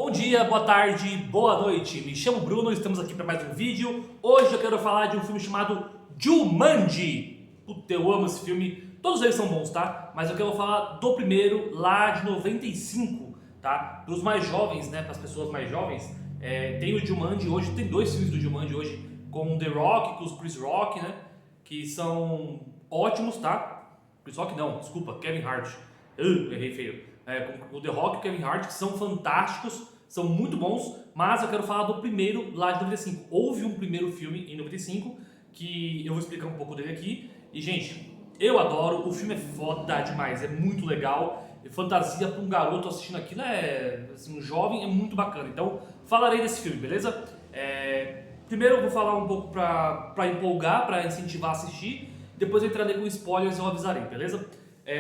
Bom dia, boa tarde, boa noite. Me chamo Bruno, estamos aqui para mais um vídeo. Hoje eu quero falar de um filme chamado Jumanji. Puta, eu amo esse filme. Todos eles são bons, tá? Mas eu quero falar do primeiro, lá de 95, tá? Para os mais jovens, né? Para as pessoas mais jovens, tem o Jumanji hoje. Tem dois filmes do Jumanji hoje, com o The Rock, com o Chris Rock, né? Que são ótimos, tá? Chris Rock não, desculpa, Kevin Hart. Errei feio. Com o The Rock e o Kevin Hart, que são fantásticos, são muito bons, mas eu quero falar do primeiro lá de 95. Houve um primeiro filme em 95, que eu vou explicar um pouco dele aqui. E, gente, eu adoro, o filme é foda demais, é muito legal. Fantasia para um garoto assistindo aquilo, assim, um jovem, é muito bacana. Então, falarei desse filme, beleza? Primeiro eu vou falar um pouco para empolgar, para incentivar a assistir. Depois eu entrarei com spoilers e eu avisarei, beleza?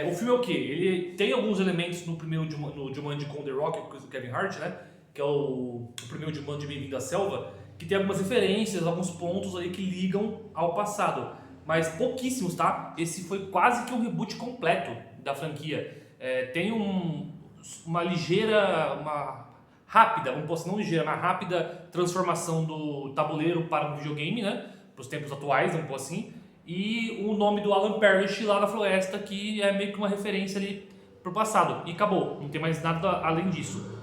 O filme é o quê? Ele tem alguns elementos no primeiro no Jumanji com The Rock e o Kevin Hart, né? Que é o primeiro Jumanji Bem-vindo à Selva, que tem algumas referências, alguns pontos aí que ligam ao passado. Mas pouquíssimos, tá? Esse foi quase que um reboot completo da franquia. Tem uma rápida, vamos dizer, não ligeira, uma rápida transformação do tabuleiro para um videogame, né? Para os tempos atuais, vamos dizer assim. E o nome do Alan Parrish lá na floresta, que é meio que uma referência ali pro passado. E acabou, não tem mais nada além disso.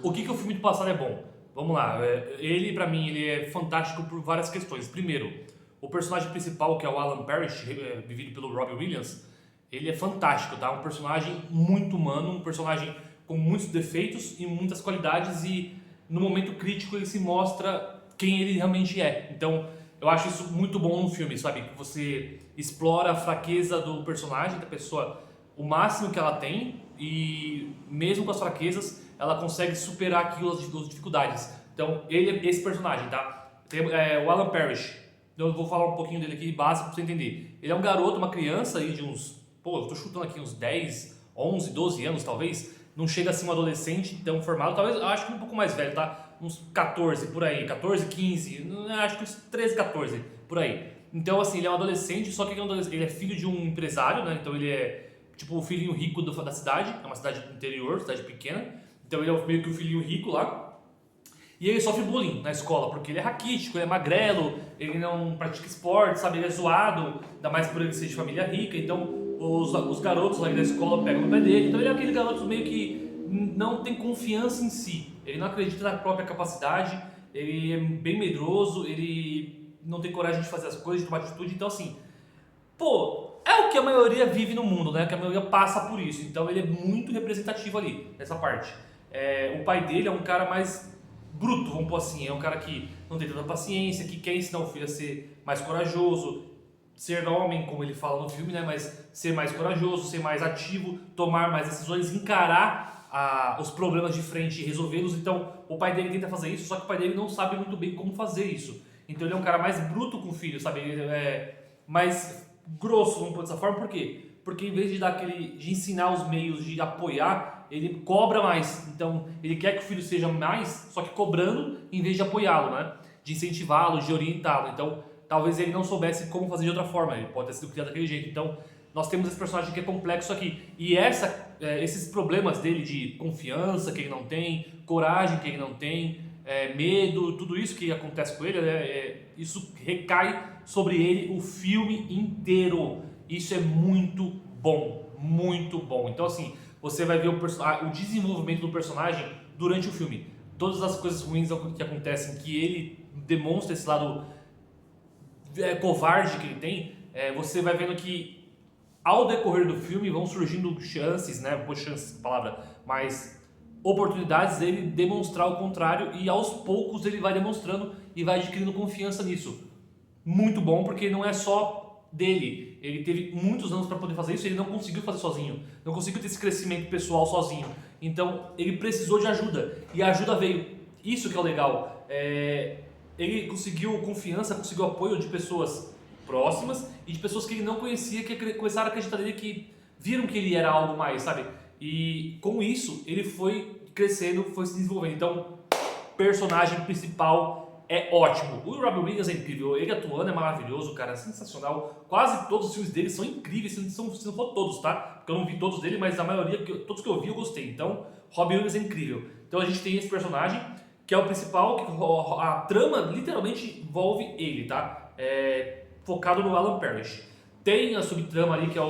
O que o filme do passado é bom? Vamos lá, ele pra mim ele é fantástico por várias questões. Primeiro, o personagem principal, que é o Alan Parrish, vivido pelo Robin Williams, ele é fantástico, tá? Um personagem muito humano, um personagem com muitos defeitos e muitas qualidades, e no momento crítico ele se mostra quem ele realmente é. Então, eu acho isso muito bom no filme, sabe? Que você explora a fraqueza do personagem, da pessoa, o máximo que ela tem, e mesmo com as fraquezas, ela consegue superar aquilo, as dificuldades. Então, ele é esse personagem, tá? Tem, o Alan Parrish. Eu vou falar um pouquinho dele aqui, básico, pra você entender. Ele é um garoto, uma criança aí de uns... eu tô chutando aqui uns 10, 11, 12 anos, talvez. Não chega a ser um adolescente tão formado. Talvez, eu acho que um pouco mais velho, tá? Uns 14 por aí, 14, 15, acho que uns 13, 14 por aí. Então, assim, ele é um adolescente, só que ele é filho de um empresário, né? Então ele é tipo o filhinho rico da cidade, é uma cidade interior, cidade pequena. Então ele é meio que o filhinho rico lá. E ele sofre bullying na escola, porque ele é raquítico, ele é magrelo, ele não pratica esporte, sabe? Ele é zoado, ainda mais por ele ser de família rica. Então os garotos lá da escola pegam no pé dele. Então ele é aquele garoto meio que não tem confiança em si. Ele não acredita na própria capacidade, ele é bem medroso, ele não tem coragem de fazer as coisas, de tomar atitude. Então, assim, é o que a maioria vive no mundo, né? Que a maioria passa por isso. Então, ele é muito representativo ali, nessa parte. O pai dele é um cara mais bruto, vamos pôr assim. É um cara que não tem tanta paciência, que quer ensinar o filho a ser mais corajoso, ser homem, como ele fala no filme, né? Mas ser mais corajoso, ser mais ativo, tomar mais decisões, encarar os problemas de frente e resolvê-los. Então o pai dele tenta fazer isso, só que o pai dele não sabe muito bem como fazer isso. Então ele é um cara mais bruto com o filho, sabe? Ele é mais grosso, vamos pôr dessa forma. Por quê? Porque em vez de ensinar os meios, de apoiar, ele cobra mais. Então ele quer que o filho seja mais, só que cobrando em vez de apoiá-lo, né? De incentivá-lo, de orientá-lo. Então talvez ele não soubesse como fazer de outra forma, ele pode ter sido criado daquele jeito. Então nós temos esse personagem que é complexo aqui. E esses problemas dele de confiança que ele não tem, coragem que ele não tem, medo, tudo isso que acontece com ele, isso recai sobre ele o filme inteiro. Isso é muito bom, muito bom. Então, assim, você vai ver o desenvolvimento do personagem durante o filme. Todas as coisas ruins que acontecem, que ele demonstra esse lado covarde que ele tem, você vai vendo que ao decorrer do filme vão surgindo chances, né? Vou pôr chances, palavra, mas oportunidades dele demonstrar o contrário, e aos poucos ele vai demonstrando e vai adquirindo confiança nisso. Muito bom, porque não é só dele. Ele teve muitos anos para poder fazer isso, ele não conseguiu fazer sozinho, não conseguiu ter esse crescimento pessoal sozinho. Então ele precisou de ajuda, e a ajuda veio. Isso que é o legal. Ele conseguiu confiança, conseguiu apoio de pessoas próximas e de pessoas que ele não conhecia, que começaram a acreditar nele, que viram que ele era algo mais, sabe? E com isso ele foi crescendo, foi se desenvolvendo. Então, personagem principal é ótimo. O Robin Williams é incrível, ele atuando é maravilhoso, cara, é sensacional. Quase todos os filmes dele são incríveis, se não for todos, tá? Porque eu não vi todos dele, mas a maioria, todos que eu vi eu gostei. Então, Robin Williams é incrível. Então a gente tem esse personagem, que é o principal, que a trama literalmente envolve ele, tá? Focado no Alan Parrish. Tem a subtrama ali, que é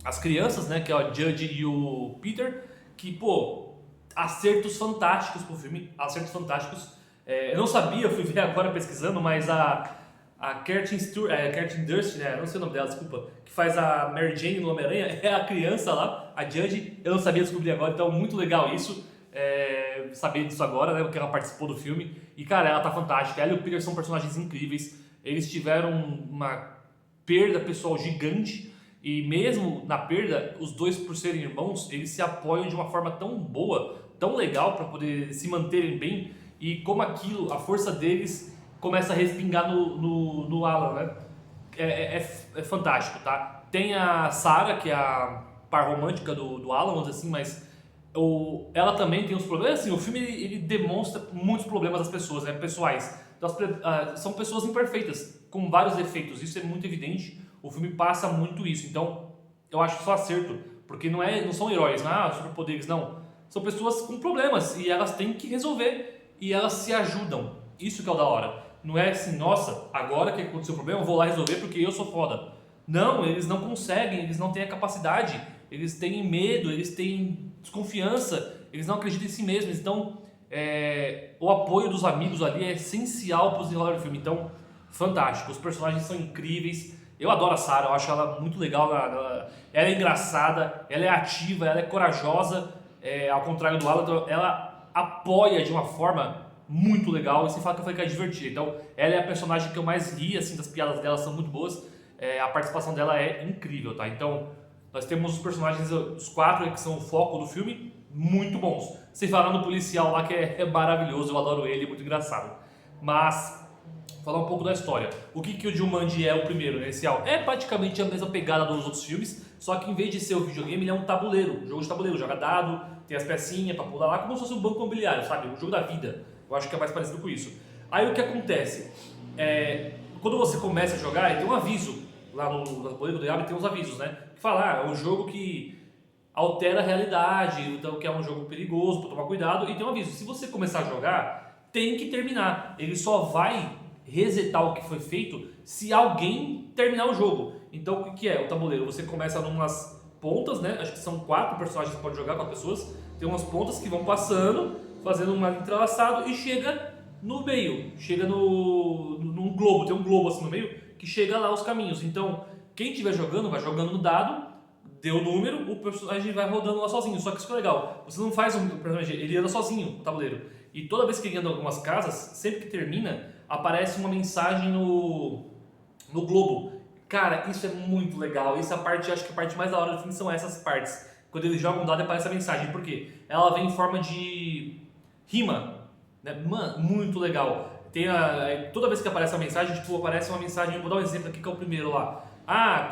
as crianças, né? Que é o Judge e o Peter, que, pô, acertos fantásticos pro filme, acertos fantásticos. Eu não sabia, eu fui ver agora pesquisando, mas a Kirsten Dunst, né? Não sei o nome dela, desculpa. Que faz a Mary Jane no Homem-Aranha, é a criança lá, a Judge. Eu não sabia descobrir agora, então muito legal isso. Saber disso agora, né? Porque ela participou do filme. E, cara, ela tá fantástica. Ela e o Peter são personagens incríveis. Eles tiveram uma perda pessoal gigante. E mesmo na perda, os dois, por serem irmãos, eles se apoiam de uma forma tão boa, tão legal para poder se manterem bem. E como aquilo, a força deles começa a respingar no Alan, né? É fantástico, tá? Tem a Sarah, que é a par romântica do Alan, vamos dizer assim, mas ela também tem uns problemas. Assim, o filme ele demonstra muitos problemas das pessoas, né? Pessoais. Então, são pessoas imperfeitas, com vários defeitos. Isso é muito evidente. O filme passa muito isso. Então, eu acho só acerto, porque não são heróis, não superpoderes, não. São pessoas com problemas e elas têm que resolver e elas se ajudam. Isso que é o da hora. Não é assim, nossa, agora que aconteceu o problema, eu vou lá resolver porque eu sou foda. Não, eles não conseguem, eles não têm a capacidade, eles têm medo, eles têm desconfiança, eles não acreditam em si mesmos. Então, o apoio dos amigos ali é essencial para o desenrolar do filme. Então, fantástico. Os personagens são incríveis. Eu adoro a Sarah, eu acho ela muito legal. Ela é engraçada, ela é ativa, ela é corajosa. Ao contrário do Alan, ela apoia de uma forma muito legal. E sem falar que eu falei que é divertida. Então, ela é a personagem que eu mais ri, assim, das piadas dela são muito boas. A participação dela é incrível, tá? Então, nós temos os personagens, os 4 que são o foco do filme, muito bons. Sem falar no policial lá, que é maravilhoso, eu adoro ele, é muito engraçado. Mas, falar um pouco da história. O que o Jumanji é o primeiro, né? É praticamente a mesma pegada dos outros filmes, só que em vez de ser o videogame, ele é um tabuleiro, um jogo de tabuleiro, joga dado, tem as pecinhas pra pular lá, como se fosse um banco imobiliário, sabe? Um jogo da vida. Eu acho que é mais parecido com isso. Aí o que acontece? Quando você começa a jogar, tem um aviso lá no tabuleiro do Diabo, tem uns avisos, né? Que fala, é um jogo que altera a realidade, então que é um jogo perigoso, para tomar cuidado, e tem um aviso. Se você começar a jogar, tem que terminar. Ele só vai resetar o que foi feito se alguém terminar o jogo. Então o que é o tabuleiro? Você começa numas pontas, né? Acho que são 4 personagens que pode jogar, 4 pessoas. Tem umas pontas que vão passando, fazendo um entrelaçado e chega no meio. Chega num globo, tem um globo assim no meio que chega lá os caminhos. Então quem estiver jogando, vai jogando no dado, deu o número, o personagem vai rodando lá sozinho. Só que isso que é legal, você não faz um personagem, ele anda sozinho no tabuleiro. E toda vez que ele anda em algumas casas, sempre que termina, aparece uma mensagem no globo. Cara, isso é muito legal. Isso é a parte, acho que a parte mais da hora do filme são essas partes. Quando eles jogam um dado, aparece a mensagem. Por quê? Ela vem em forma de rima, né? Mano, muito legal. Toda vez que aparece a mensagem, tipo, aparece uma mensagem, vou dar um exemplo aqui que é o primeiro lá.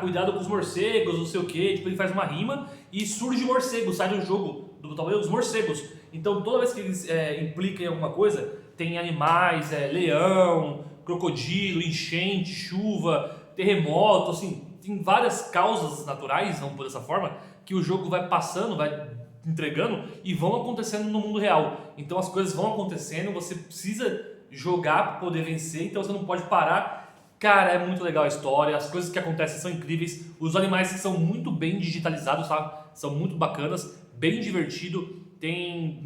Cuidado com os morcegos, não sei o que. Tipo, ele faz uma rima e surge morcego, sai do jogo, do tabuleiro, os morcegos. Então, toda vez que eles implicam em alguma coisa, tem animais, leão, crocodilo, enchente, chuva, terremoto, assim, tem várias causas naturais, vamos por dessa forma, que o jogo vai passando, vai entregando e vão acontecendo no mundo real. Então, as coisas vão acontecendo, você precisa jogar para poder vencer, então você não pode parar. Cara, é muito legal a história, as coisas que acontecem são incríveis, os animais são muito bem digitalizados, tá? São muito bacanas, bem divertido. Tem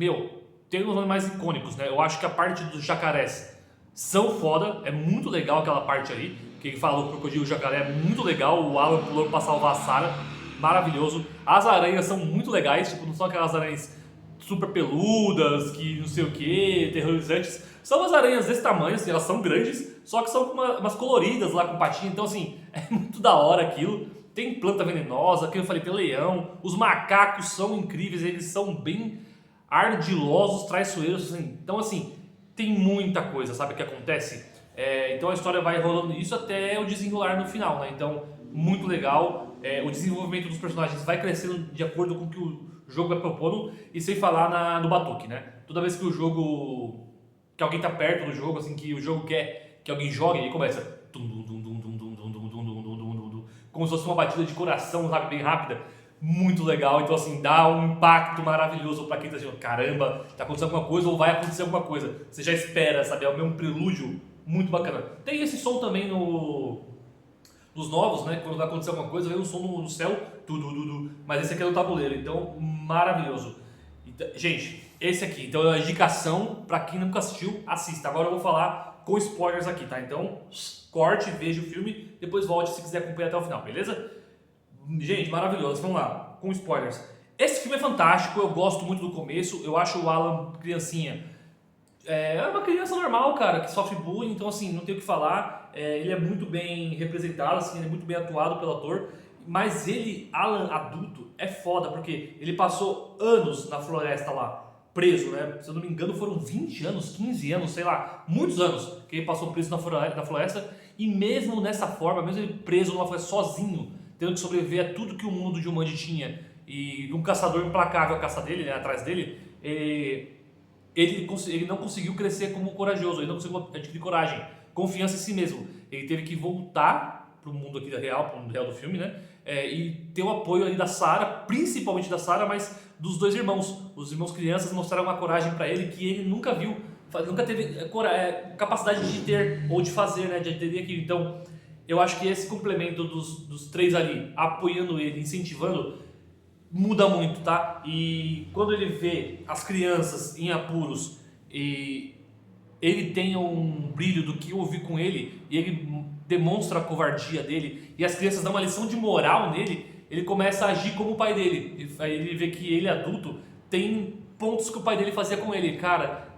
uns animais icônicos, né? Eu acho que a parte dos jacarés são foda, é muito legal aquela parte ali, que ele fala o crocodilo e o jacaré é muito legal, o Alan pulando pra salvar a Sarah, maravilhoso. As aranhas são muito legais, tipo, não são aquelas aranhas super peludas, que não sei o que, terrorizantes. São umas aranhas desse tamanho, assim, elas são grandes, só que são umas coloridas lá com patinha, então assim, é muito da hora aquilo. Tem planta venenosa, que eu falei, tem leão, os macacos são incríveis, eles são bem ardilosos, traiçoeiros, assim. Então assim, tem muita coisa, sabe, que acontece. Então a história vai rolando isso até o desenrolar no final, né? Então, muito legal. O desenvolvimento dos personagens vai crescendo de acordo com o que o jogo vai propondo, e sem falar no batuque, né? Toda vez que que alguém tá perto do jogo, assim, que o jogo quer que alguém jogue, ele começa como se fosse uma batida de coração, sabe, bem rápida. muito legal. Então, assim, dá um impacto maravilhoso pra quem tá dizendo, caramba, tá acontecendo alguma coisa ou vai acontecer alguma coisa. Você já espera, sabe? É o mesmo prelúdio muito bacana. Tem esse som também nos novos, né? Quando vai acontecer alguma coisa, vem um som no céu, mas esse aqui é do tabuleiro, então maravilhoso. Então, gente, esse aqui, então é a indicação pra quem nunca assistiu, assista. Agora eu vou falar com spoilers aqui, tá? Então, corte, veja o filme, depois volte se quiser acompanhar até o final, beleza? Gente, maravilhoso. Vamos lá, com spoilers. Esse filme é fantástico, eu gosto muito do começo, eu acho o Alan criancinha. É uma criança normal, cara, que sofre bullying, então assim, não tem o que falar. Ele é muito bem representado, assim, ele é muito bem atuado pelo ator. Mas ele, Alan adulto, é foda, porque ele passou anos na floresta lá, preso, né? Se eu não me engano, foram 20 anos, 15 anos, sei lá, muitos anos que ele passou preso na floresta. E mesmo nessa forma, mesmo ele preso numa floresta sozinho, tendo que sobreviver a tudo que o mundo de Jumanji tinha, e um caçador implacável a caça dele, né, atrás dele, ele não conseguiu crescer como corajoso, ele não conseguiu adquirir coragem, confiança em si mesmo. Ele teve que voltar pro mundo aqui da real, pro mundo real do filme, né? E ter o apoio ali da Sarah, principalmente da Sarah, mas dos dois irmãos. Os irmãos crianças mostraram uma coragem para ele que ele nunca viu, nunca teve capacidade de ter ou de fazer, né? De ter aquilo. Então, eu acho que esse complemento dos três ali, apoiando ele, incentivando, muda muito, tá? E quando ele vê as crianças em apuros e ele tem um brilho do que eu ouvi com ele e ele demonstra a covardia dele e as crianças dão uma lição de moral nele, ele começa a agir como o pai dele. Aí ele vê que ele, adulto, tem pontos que o pai dele fazia com ele. Cara,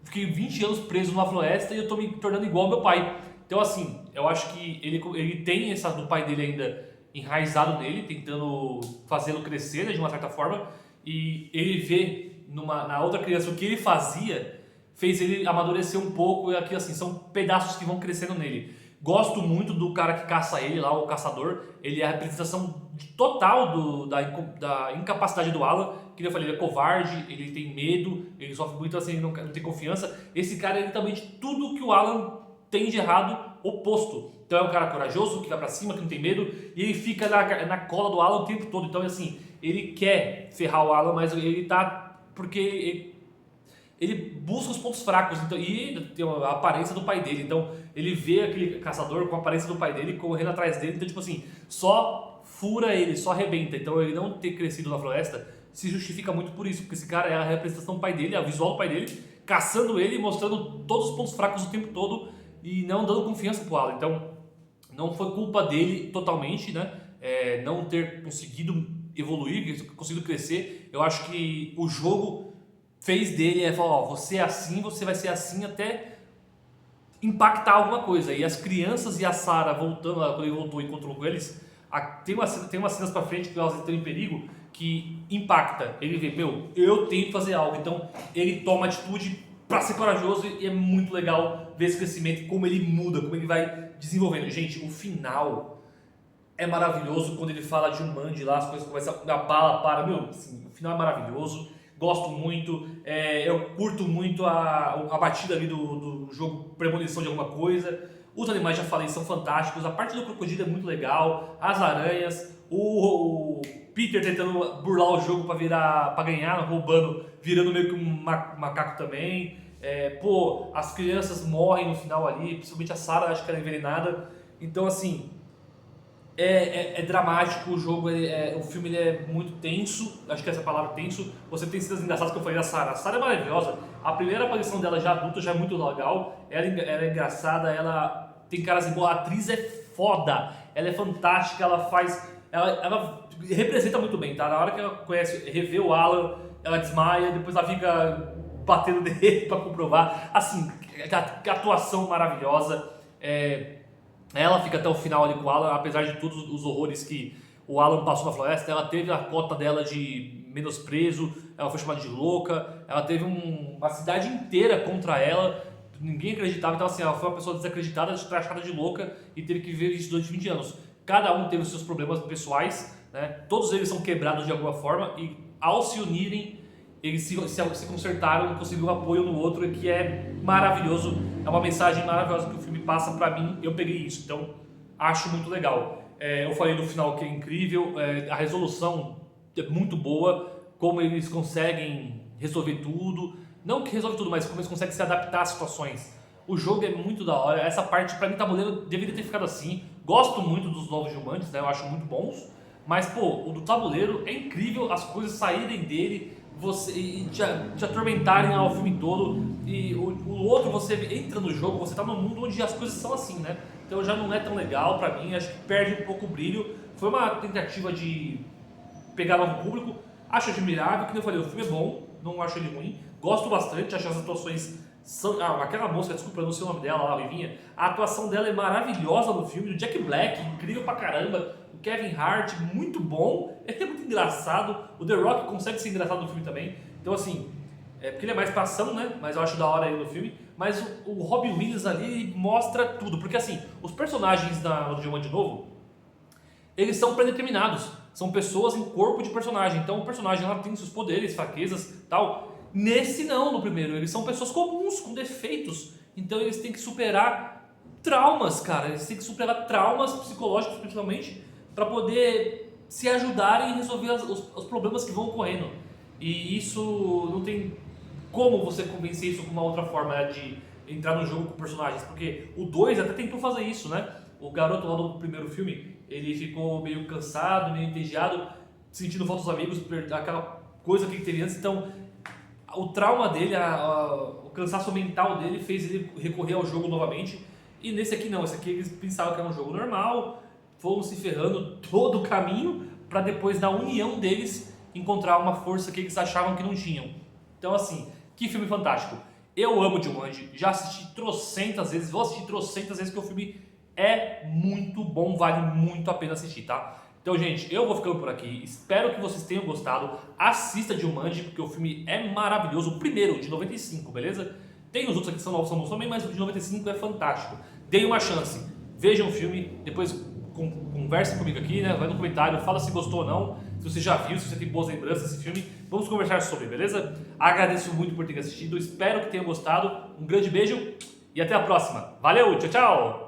fiquei 20 anos preso numa floresta e eu tô me tornando igual ao meu pai. Então, assim, eu acho que ele tem essa do pai dele ainda enraizado nele, tentando fazê-lo crescer, né, de uma certa forma, e ele vê na outra criança o que ele fazia, fez ele amadurecer um pouco, e aqui, assim, são pedaços que vão crescendo nele. Gosto muito do cara que caça ele lá, o caçador. Ele é a representação total da incapacidade do Alan. Que eu falei, ele é covarde, ele tem medo, ele sofre muito, assim, ele não tem confiança. Esse cara é literalmente tudo que o Alan tem de errado, oposto. Então é um cara corajoso, que vai pra cima, que não tem medo, e ele fica na cola do Alan o tempo todo. Então, assim, ele quer ferrar o Alan, mas ele tá... porque ele busca os pontos fracos, então, e tem a aparência do pai dele. Então, ele vê aquele caçador com a aparência do pai dele correndo atrás dele. Então, tipo assim, só fura ele, só arrebenta. Então, ele não ter crescido na floresta se justifica muito por isso, porque esse cara é a representação do pai dele, é o visual do pai dele, caçando ele, mostrando todos os pontos fracos o tempo todo e não dando confiança pro Alan. Então, não foi culpa dele totalmente, né? Não ter conseguido evoluir, conseguido crescer. Eu acho que o jogo fez dele, falou, ó, você é assim, você vai ser assim até impactar alguma coisa. E as crianças e a Sarah voltando, quando ele voltou e encontrou com eles, tem umas cenas pra frente que elas estão em perigo que impacta. Ele vê, eu tenho que fazer algo. Então ele toma atitude pra ser corajoso e é muito legal ver esse crescimento, como ele muda, como ele vai desenvolvendo. Gente, o final é maravilhoso quando ele fala de Jumanji lá, as coisas começam, a bala para, assim, o final é maravilhoso. Gosto muito, eu curto muito a batida ali do jogo, premonição de alguma coisa. Os animais, já falei, são fantásticos. A parte do crocodilo é muito legal. As aranhas, o Peter tentando burlar o jogo para ganhar, roubando, virando meio que um macaco também. As crianças morrem no final ali, principalmente a Sarah, acho que ela é envenenada. Então, assim, é dramático o jogo, o filme ele é muito tenso, acho que essa palavra tenso. Você tem cenas engraçadas que eu falei da Sarah. A Sarah é maravilhosa, a primeira aparição dela já adulta já é muito legal, ela é engraçada, ela tem caras igual, a atriz é foda, ela é fantástica, ela representa muito bem, tá? Na hora que ela revê o Alan, ela desmaia, depois ela fica batendo nele pra comprovar, assim, a atuação maravilhosa, ela fica até o final ali com o Alan, apesar de todos os horrores que o Alan passou na floresta. Ela teve a cota dela de menosprezo, ela foi chamada de louca, ela teve uma cidade inteira contra ela, ninguém acreditava. Então, assim, ela foi uma pessoa desacreditada, taxada de louca e teve que viver isso durante 20 anos. Cada um teve os seus problemas pessoais, né? Todos eles são quebrados de alguma forma e, ao se unirem, eles se consertaram e conseguiram um apoio no outro, que é maravilhoso. É uma mensagem maravilhosa que o filme passa pra mim, eu peguei isso, então acho muito legal. Eu falei no final que é incrível, a resolução é muito boa, como eles conseguem resolver tudo. Não que resolve tudo, mas como eles conseguem se adaptar às situações. O jogo é muito da hora, essa parte pra mim tabuleiro deveria ter ficado assim. Gosto muito dos novos Jumanjis, né? Eu acho muito bons. Mas, pô, o do tabuleiro é incrível as coisas saírem dele e te atormentarem ao filme todo. E o outro, você entra no jogo, você tá num mundo onde as coisas são assim, né? Então já não é tão legal pra mim, acho que perde um pouco o brilho. Foi uma tentativa de pegar novo público, acho admirável, que eu falei, o filme é bom, não acho ele ruim, gosto bastante, acho as atuações são, aquela moça, desculpa, eu não sei o nome dela lá, a Rivinha, a atuação dela é maravilhosa no filme, o Jack Black, incrível pra caramba, o Kevin Hart, muito bom, ele é muito engraçado, o The Rock consegue ser engraçado no filme também, então assim, porque ele é mais pra ação, né, mas eu acho da hora ele no filme, mas o Robin Williams ali mostra tudo, porque assim, os personagens do Jumanji de novo, eles são predeterminados. São pessoas em corpo de personagem. Então o personagem lá tem seus poderes, fraquezas, tal. Nesse não, no primeiro. Eles são pessoas comuns, com defeitos. Então eles têm que superar traumas, cara. Eles têm que superar traumas psicológicos, principalmente, para poder se ajudarem e resolver os problemas que vão ocorrendo. E isso não tem como você convencer isso com uma outra forma, né, de entrar no jogo com personagens. Porque o 2 até tentou fazer isso, né? O garoto lá do primeiro filme, ele ficou meio cansado, meio entediado, sentindo falta dos amigos, aquela coisa que ele teve antes. Então, o trauma dele, o cansaço mental dele fez ele recorrer ao jogo novamente. E nesse aqui não, esse aqui eles pensavam que era um jogo normal, foram se ferrando todo o caminho para depois da união deles encontrar uma força que eles achavam que não tinham. Então assim, que filme fantástico. Eu amo Jumanji, já assisti trocentas vezes, vou assistir trocentas vezes, porque o filme é muito bom, vale muito a pena assistir, tá? Então, gente, eu vou ficando por aqui. Espero que vocês tenham gostado. Assista Jumanji, porque o filme é maravilhoso. O primeiro, de 95, beleza? Tem os outros aqui que são novos, são bons também, mas o de 95 é fantástico. Deem uma chance. Vejam o filme, depois conversem comigo aqui, né? Vai no comentário, fala se gostou ou não. Se você já viu, se você tem boas lembranças desse filme. Vamos conversar sobre, beleza? Agradeço muito por ter assistido. Espero que tenham gostado. Um grande beijo e até a próxima. Valeu, tchau, tchau!